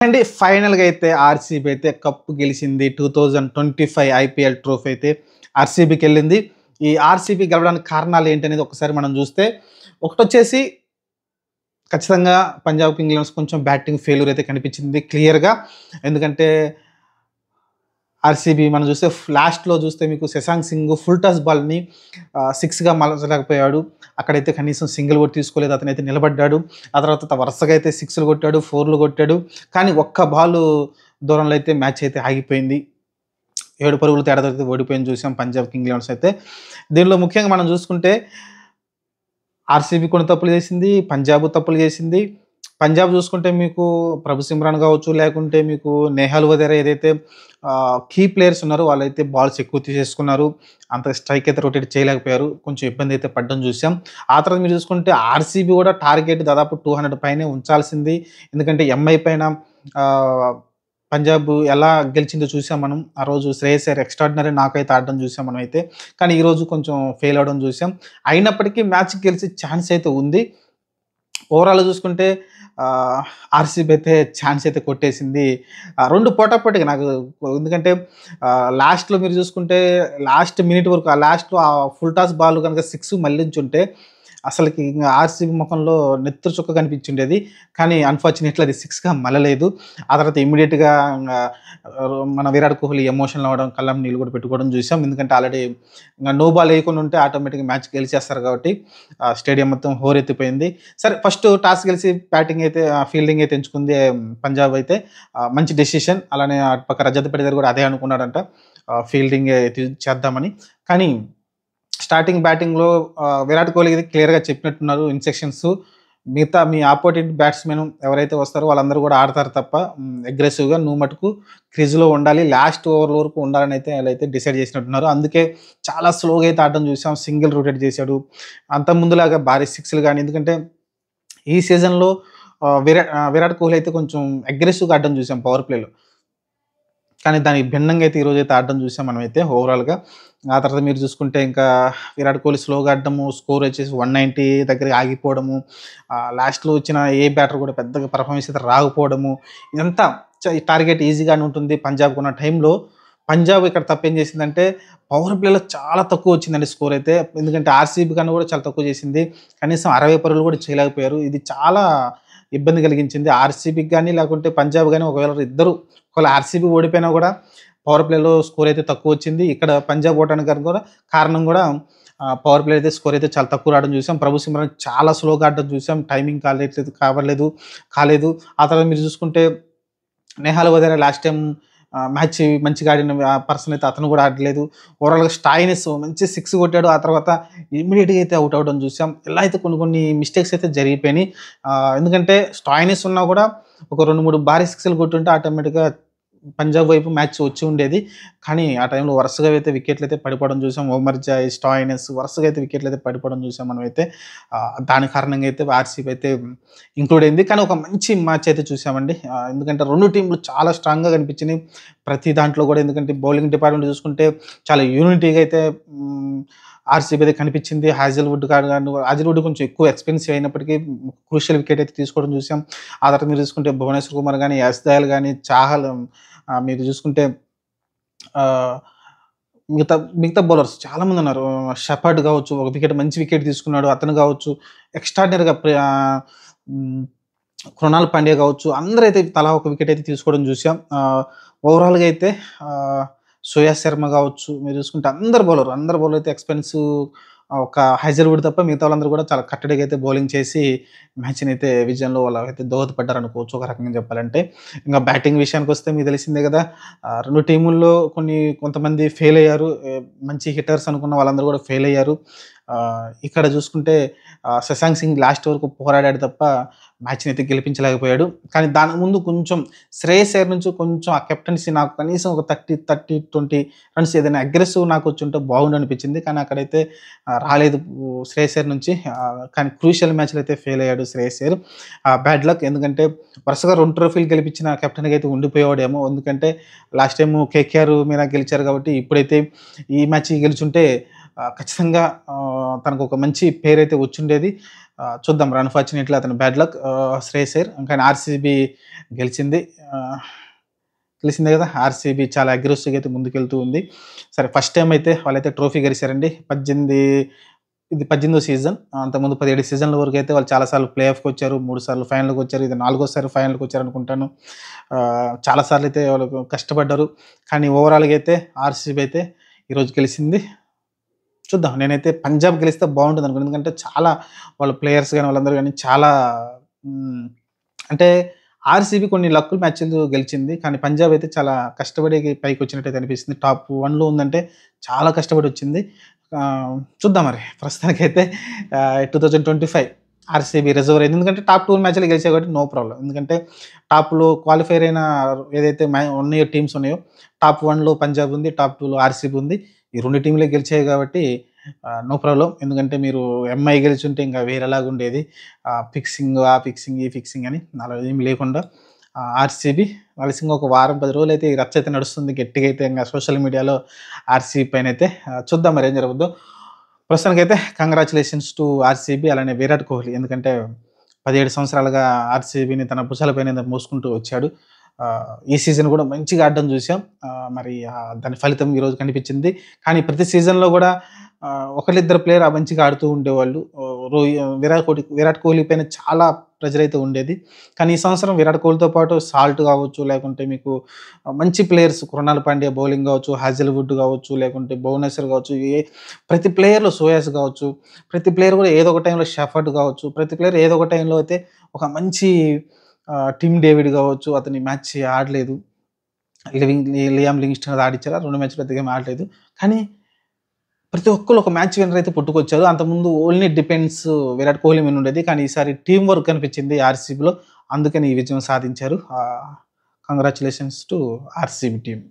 అండి ఫైనల్‌గా అయితే ఆర్‌సీబీ అయితే కప్ గెలిచింది. 2025 ఐపీఎల్ ట్రోఫీ అయితే ఆర్‌సీబీకెళ్ళింది. ఈ ఆర్‌సీబీ గెలవడానికి కారణాలు ఏంటనేది ఒకసారి మనం చూస్తే, ఒకటొచ్చేసి ఖచ్చితంగా పంజాబ్ కింగ్స్ కొంచెం బ్యాటింగ్ ఫెయిల్యూర్ అయితే కనిపించింది క్లియర్‌గా. ఎందుకంటే ఆర్‌సీబీ మనం చూస్తే లాస్ట్‌లో చూస్తే మీకు శశాంక్ సింగ్ ఫుల్ టాస్ బాల్‌ని 6గా మలచలేకపోయాడు. అక్కడైతే కనీసం సింగిల్ కూడా తీసుకోలేదు. అతనైతే నిలబడ్డాడు. ఆ తర్వాత వరుసగా అయితే 6లు కొట్టాడు, 4లు కొట్టాడు. కానీ ఒక్క బాలు దూరంలో అయితే మ్యాచ్ అయితే ఆగిపోయింది. 7 పరుగుల తేడాతో అయితే ఓడిపోయింది చూసాం పంజాబ్ కింగ్స్ అయితే. దీనిలో ముఖ్యంగా మనం చూసుకుంటే ఆర్‌సీబీ కొన్ని తప్పులు చేసింది. పంజాబ్ తప్పులు చేసింది. పంజాబ్ చూసుకుంటే మీకు ప్రభు సిమ్రాన్ కావచ్చు, లేకుంటే మీకు నెహాల్ వగేరా ఏదైతే కీ ప్లేయర్స్ ఉన్నారో వాళ్ళైతే బాల్స్ ఎక్కువ తీసేసుకున్నారు. అంత స్ట్రైక్ అయితే రొటేట్ చేయలేకపోయారు. కొంచెం ఇబ్బంది అయితే పడ్డం చూసాం. ఆ తర్వాత మీరు చూసుకుంటే ఆర్‌సీబీ కూడా టార్గెట్ దాదాపు 200 పైనే ఉంచాల్సింది. ఎందుకంటే ఎంఐ పైన ఆహ్, పంజాబ్ ఎలా గెలిచిందో చూసాం మనం. ఆ రోజు శ్రేయస్ అయ్యర్ ఎక్స్ట్రార్డినరీ నాకైతే ఆడడం చూసాం మనమైతే. కానీ ఈరోజు కొంచెం ఫెయిల్ అవ్వడం చూసాం. అయినప్పటికీ మ్యాచ్ గెలిచే ఛాన్స్ అయితే ఉంది. ఓవరాల్‌గా చూసుకుంటే ఆర్‌సీబీ అయితే ఛాన్స్ అయితే కొట్టేసింది. 2 పోటాపోటీగా నాకు ఎందుకంటే లాస్ట్‌లో మీరు చూసుకుంటే లాస్ట్ మినిట్ వరకు లాస్ట్‌లో ఆ ఫుల్ టాస్ బాల్ గనుక 6 మళ్లించుంటే అసలకి ఇంగ ఆర్‌సీబీ మొఖంలో నెత్తురు చుక్క కనిపించుండేది. కానీ అన్‌ఫార్చునేట్‌లీ అది 6గా మళ్ళలేదు. ఆ తర్వాత ఇమ్మీడియేట్‌గా మన విరాట్ కోహ్లీ ఎమోషనల్ అవ్వడం, కళ్ళెంబట నీళ్ళు కూడా పెట్టుకోవడం చూసాం. ఎందుకంటే ఆల్రెడీ నో బాల్ ఏయకుండా ఉంటే ఆటోమేటిక్‌గా మ్యాచ్ గెలిచేస్తారు కాబట్టి స్టేడియం మొత్తం హోరెత్తిపోయింది. సరే ఫస్ట్ టాస్ గెలిసి బ్యాటింగ్ అయితే ఫీల్డింగ్ అయితే ఎంచుకుంది పంజాబ్ అయితే. మంచి డెసిషన్. అలానే అటుపక్క రజత్ పటిదార్ కూడా అదే అనుకున్నాడంట. ఫీల్డింగే చేద్దామని. కానీ స్టార్టింగ్ బ్యాటింగ్‌లో విరాట్ కోహ్లీ క్లియర్‌గా చెప్పినట్టున్నారు ఇన్‌స్ట్రక్షన్స్. మిగతా మీ అపోనెంట్ బ్యాట్స్‌మెన్ ఎవరైతే వస్తారో వాళ్ళందరూ కూడా ఆడతారు తప్ప అగ్రెసివ్‌గా నువ్వు మటుకు క్రీజ్‌లో ఉండాలి. లాస్ట్ ఓవర్ల వరకు ఉండాలని అయితే ఆళ్ళైతే డిసైడ్ చేసినట్టున్నారు. అందుకే చాలా స్లోగా అయితే ఆడడం చూసాం. సింగిల్ రొటేట్ చేశాడు. అంతకుముందులాగా భారీ సిక్స్‌లు గాని ఎందుకంటే ఈ సీజన్‌లో విరాట్ కోహ్లీ అయితే కొంచెం అగ్రెసివ్‌గా ఆడడం చూసాం పవర్ ప్లేలో. కానీ దానికి భిన్నంగా అయితే ఈరోజైతే ఆడడం చూసాం మనమైతే ఓవరాల్‌గా. ఆ తర్వాత మీరు చూసుకుంటే ఇంకా విరాట్ కోహ్లీ స్లోగా ఆడడము, స్కోర్ వచ్చేసి 190 దగ్గర ఆగిపోవడము, లాస్ట్‌లో వచ్చిన ఏ బ్యాటర్ కూడా పెద్దగా పెర్ఫార్మెన్స్ అయితే రాకపోవడము, ఇదంతా ఈ టార్గెట్ ఈజీగానే ఉంటుంది పంజాబ్‌కున్న టైంలో. పంజాబ్ ఇక్కడ తప్పేం చేసిందంటే పవర్ ప్లేలో చాలా తక్కువ వచ్చిందండి స్కోర్ అయితే. ఎందుకంటే ఆర్‌సీబీ కన్నా కూడా చాలా తక్కువ చేసింది. కనీసం 60 పరుగులు కూడా చేయలేకపోయారు. ఇది చాలా ఇబ్బంది కలిగించింది. ఆర్‌సీబీకి గాని, లేకుంటే పంజాబ్ గాని ఒకవేళ ఆర్‌సీబీ ఓడిపోయినా కూడా పవర్ ప్లేలో స్కోర్ అయితే తక్కువొచ్చింది. ఇక్కడ పంజాబ్ ఓడడానికి కూడా కారణం కూడా పవర్ ప్లే అయితే స్కోర్ అయితే చాలా తక్కువ రావడం చూసాం. ప్రభు సిమ్రాన్ చాలా స్లోగా ఆడడం చూసాం. టైమింగ్ కాలేదు. ఆ తర్వాత మీరు చూసుకుంటే నెహాల్ వగేరా లాస్ట్ టైమ్ మ్యాచ్ మంచిగా ఆడిన పర్సన్ అయితే అతను కూడా ఆడలేదు. ఓవరాల్‌గా స్టాయినిస్ మంచి 6 కొట్టాడు. ఆ తర్వాత ఇమ్మీడియేట్‌గా అయితే ఔట్ అవ్వడం చూసాం. ఇలా అయితే కొన్ని మిస్టేక్స్ అయితే జరిగిపోయినాయి. ఎందుకంటే స్టాయినిస్ ఉన్నా కూడా ఒక 2, 3 భారీ 6లు కొట్టుంటే ఆటోమేటిక్‌గా పంజాబ్ వైపు మ్యాచ్ వచ్చి ఉండేది. కానీ ఆ టైంలో వరుసగా అయితే వికెట్లయితే పడిపోవడం చూసాం. ఒమర్ జాయ్, స్టాయినిస్ వరుసగా అయితే వికెట్లయితే పడిపోవడం చూసాం మనమైతే. దాని కారణంగా అయితే ఆర్‌సీబీ అయితే ఇంక్లూడ్ అయింది. కానీ ఒక మంచి మ్యాచ్ అయితే చూసామండి. ఎందుకంటే 2 టీమ్‌లు చాలా స్ట్రాంగ్‌గా కనిపించినాయి. ప్రతి దాంట్లో కూడా ఎందుకంటే బౌలింగ్ డిపార్ట్‌మెంట్ చూసుకుంటే చాలా యూనిటీగా అయితే ఆర్‌సీబీ అయితే కనిపించింది. హాజెల్‌వుడ్ కొంచెం ఎక్కువ ఎక్స్‌పెన్సివ్ అయినప్పటికీ క్రూషియల్ వికెట్ అయితే తీసుకోవడం చూసాం. ఆ తర్వాత మీరు చూసుకుంటే భువనేశ్వర్ కుమార్ గాని, యష్ దయాల్ గాని, చాహల్ మీరు చూసుకుంటే ఆహ్, మిగతా మిగతా బౌలర్స్ చాలామందున్నారు. షెపర్డ్ గావచ్చు, ఒక మంచి వికెట్ తీసుకున్నాడు. అతను గావచ్చు, ఎక్స్‌ట్రార్డినరీగా హ్మ్. కృణాల్ పాండ్యా గావచ్చు, అందరైతే తలా ఒక వికెట్ అయితే తీసుకోవడం చూసాం. ఓవరాల్‌గా అయితే శ్రేయస్ శర్మ గావచ్చు, మీరు చూసుకుంటే అందరు బౌలర్ అయితే ఎక్స్‌పెన్సివ్ ఒక హైజల్‌వుడ్ తప్ప మిగతా వాళ్ళందరూ కూడా చాలా కట్టడిగా అయితే బౌలింగ్ చేసి మ్యాచ్‌నైతే విజయంలో వాళ్ళైతే దోహదపడ్డారనుకోవచ్చు ఒక రకంగా చెప్పాలంటే. ఇంక బ్యాటింగ్ విషయానికొస్తే మీకు తెలిసిందే గదా! 2 టీముల్లో కొంతమంది ఫెయిల్ అయ్యారు. మంచి హిట్టర్స్ అనుకున్న వాళ్ళందరూ కూడా ఫెయిల్ అయ్యారు. ఇక్కడ చూసుకుంటే శశాంక్ సింగ్ లాస్ట్ వరకు పోరాడాడు తప్ప మ్యాచ్‌నైతే గెలిపించలేకపోయాడు. కానీ దానికి ముందు కొంచెం శ్రేయస్ అయ్యర్ నుంచి కొంచెం ఆ కెప్టెన్సీ నాకు కనీసం ఒక 30, 20 రన్స్ ఏదైనా అగ్రెసివ్ నాకొచ్చుంటే బాగుండనిపించింది. కానీ అక్కడైతే రాలేదు శ్రేయస్ అయ్యర్ నుంచి. కానీ క్రూషియల్ మ్యాచ్‌లో అయితే ఫెయిల్ అయ్యాడు శ్రేయస్ అయ్యర్. బ్యాడ్ లక్ ఎందుకంటే వరుసగా 2 ట్రోఫీలు గెలిపించిన కెప్టెన్‌గా అయితే ఉండిపోయేవాడేమో. ఎందుకంటే లాస్ట్ టైము కేకేఆర్ మీద గెలిచారు కాబట్టి ఇప్పుడైతే ఈ మ్యాచ్ గెలిచుంటే ఖచ్చితంగా తనకొక మంచి పేరైతే వచ్చుండేది. చూద్దాం. అన్‌ఫార్చునేట్‌లీ అతని బ్యాడ్ లక్. శ్రేయస్ అయ్యర్ కానీ ఆర్‌సీబీ గెలిచింది. తెలిసిందే కదా! ఆర్‌సీబీ చాలా అగ్రెసివ్‌గా అయితే ముందుకెళ్తూ ఉంది. సరే ఫస్ట్ టైమ్ అయితే వాళ్ళైతే ట్రోఫీ గెలిచారండి. 18వ సీజన్. అంతకుముందు 17 సీజన్ల వరకైతే వాళ్ళు చాలా సార్లు ప్లే ఆఫ్‌కి వచ్చారు. 3 సార్లు ఫైనల్‌కి వచ్చారు. ఇది నాలుగోసారి ఫైనల్‌కి వచ్చారనుకుంటాను. చాలా సార్లు అయితే వాళ్ళు కష్టపడ్డారు. కానీ ఓవరాల్‌గా అయితే ఆర్‌సీబీ అయితే ఈరోజు గెలిసింది. చూద్దాం. నేనైతే పంజాబ్ గెలిస్తే బావుంటుందనుకున్నాను. ఎందుకంటే చాలా వాళ్ళ ప్లేయర్స్ గాని వాళ్ళందరూ గాని చాలా హ్మ్. అంటే ఆర్‌సీబీ కొన్ని లక్కుల మ్యాచ్‌లు గెలిచింది. కానీ పంజాబ్ అయితే చాలా కష్టపడి పైకొచ్చినట్టయితే అనిపిస్తుంది. టాప్ 1లో ఉందంటే చాలా కష్టపడొచ్చింది. చూద్దాం మరి. ప్రస్తుతానికైతే 2025 ఆర్‌సీబీ రిజర్వ్ అయింది. ఎందుకంటే టాప్ 2 మ్యాచ్‌లు గెలిచాయి కాబట్టి నో ప్రాబ్లమ్. ఎందుకంటే టాప్‌లో క్వాలిఫైర్ అయిన ఏదైతే ఉన్నాయో టీమ్స్ ఉన్నాయో టాప్ 1లో పంజాబ్ ఉంది. టాప్ 2లో ఆర్‌సీబీ ఉంది. ఈ 2 టీమ్‌లే గెలిచాయి కాబట్టి నో ప్రాబ్లమ్. ఎందుకంటే మీరు ఎంఐ గెలిచుంటే ఇంకా వేరేలాగుండేది. ఫిక్సింగ్, ఆ ఫిక్సింగ్, ఈ ఫిక్సింగ్ అని అలా ఏమి లేకుండా ఆర్‌సీబీ కలిసి ఒక వారం, 10 రోజులైతే ఈ రచ్చ అయితే నడుస్తుంది. గట్టిగా అయితే ఇంగ సోషల్ మీడియాలో ఆర్‌సీబీ పైనైతే చూద్దాం మరి ఏం జరగబోద్దో. ప్రస్తుతానికైతే కంగ్రాచ్యులేషన్స్ టు ఆర్‌సీబీ అలానే విరాట్ కోహ్లీ. ఎందుకంటే 17 సంవత్సరాలుగా ఆర్‌సీబీని తన భుజాలపైన మోసుకుంటూ వచ్చాడు. ఈ సీజన్ కూడా మంచిగా ఆడడం చూసాం. మరి దాని ఫలితం ఈరోజు కనిపించింది. కానీ ప్రతి సీజన్‌లో కూడా ఒకళ్ళిద్దరు ప్లేయర్ మంచిగా ఆడుతూ ఉండేవాళ్ళు. విరాట్ కోహ్లీ పైన చాలా ప్రెషర్ అయితే ఉండేది. కానీ ఈ సంవత్సరం విరాట్ కోహ్లీతో పాటు సాల్ట్ కావచ్చు, లేకుంటే మీకు మంచి ప్లేయర్స్ కృణాల్ పాండ్యా బౌలింగ్ కావచ్చు, హాజెల్‌వుడ్ కావచ్చు, లేకుంటే భువనేశ్వర్ కావచ్చు, ప్రతి ప్లేయర్‌లో సోయాస్ కావచ్చు, ప్రతి ప్లేయర్ కూడా ఏదో ఒక టైంలో షెఫర్డ్ కావచ్చు, ప్రతి ప్లేయర్ ఏదో ఒక టైంలో అయితే ఒక మంచి టిమ్ డేవిడ్ కావచ్చు, అతని మ్యాచ్ ఆడలేదు. లియామ్ లివింగ్స్టన్ ఆడిచ్చారు. ఆ 2 మ్యాచ్‌లు పెద్దగా ఏమి ఆడలేదు. కానీ ప్రతి ఒక్కళ్ళు ఒక మ్యాచ్ విన్నర్ అయితే పుట్టుకొచ్చారు. అంతకుముందు ఓన్లీ డిపెండ్స్ విరాట్ కోహ్లీ మీద ఉండేది. కానీ ఈసారి టీమ్ వర్క్ కనిపించింది ఆర్‌సీబీలో. అందుకని ఈ విజయం సాధించారు. Congratulations to RCB team.